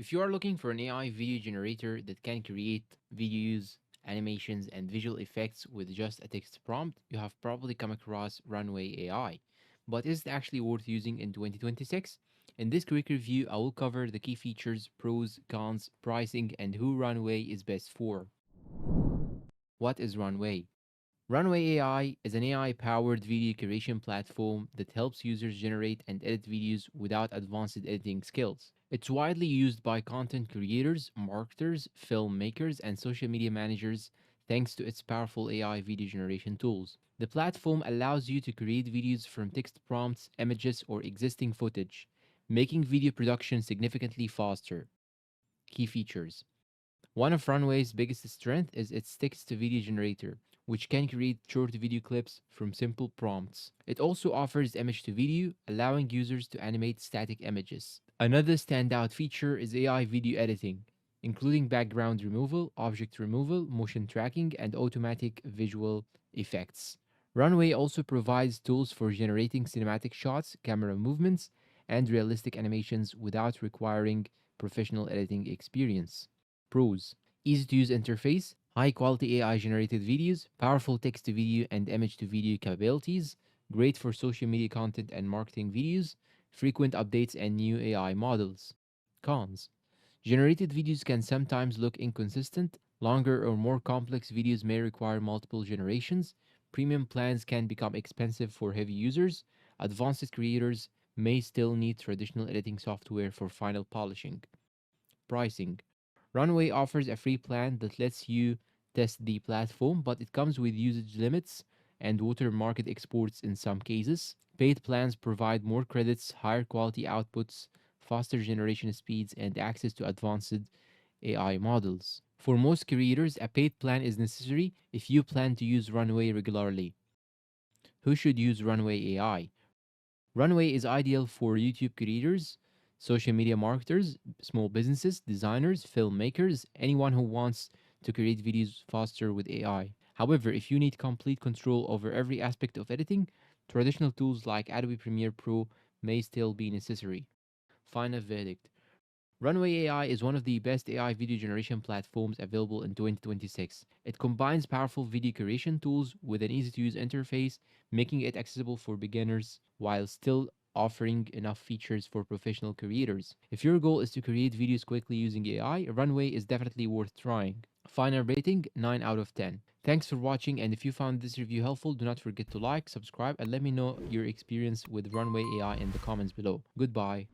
If you are looking for an AI video generator that can create videos, animations, and visual effects with just a text prompt, you have probably come across Runway AI. But is it actually worth using in 2026? In this quick review, I will cover the key features, pros, cons, pricing, and who Runway is best for. What is Runway? Runway AI is an AI powered video creation platform that helps users generate and edit videos without advanced editing skills. It's widely used by content creators, marketers, filmmakers, and social media managers thanks to its powerful AI video generation tools. The platform allows you to create videos from text prompts, images, or existing footage, making video production significantly faster. Key features: one of Runway's biggest strengths is its text to video generator, which can create short video clips from simple prompts. It also offers image to video, allowing users to animate static images. Another standout feature is AI video editing, including background removal, object removal, motion tracking, and automatic visual effects. Runway also provides tools for generating cinematic shots, camera movements, and realistic animations without requiring professional editing experience. Pros: easy to use interface, high quality AI generated videos, powerful text to video and image to video capabilities, great for social media content and marketing videos, frequent updates and new AI models. Cons: generated videos can sometimes look inconsistent, longer or more complex videos may require multiple generations, premium plans can become expensive for heavy users, advanced creators may still need traditional editing software for final polishing. Pricing: Runway offers a free plan that lets you test the platform, but it comes with usage limits and watermarked exports in some cases. Paid plans provide more credits, higher quality outputs, faster generation speeds, and access to advanced AI models. For most creators, a paid plan is necessary if you plan to use Runway regularly. Who should use Runway AI? Runway is ideal for YouTube creators, social media marketers, small businesses, designers, filmmakers, anyone who wants to create videos faster with AI. However, if you need complete control over every aspect of editing, traditional tools like Adobe Premiere Pro may still be necessary. Final verdict: Runway AI is one of the best AI video generation platforms available in 2026. It combines powerful video creation tools with an easy to use interface, making it accessible for beginners while still offering enough features for professional creators. If your goal is to create videos quickly using AI, Runway is definitely worth trying. Final rating 9 out of 10. Thanks for watching, and if you found this review helpful, do not forget to like, subscribe, and let me know your experience with Runway AI in the comments below. Goodbye.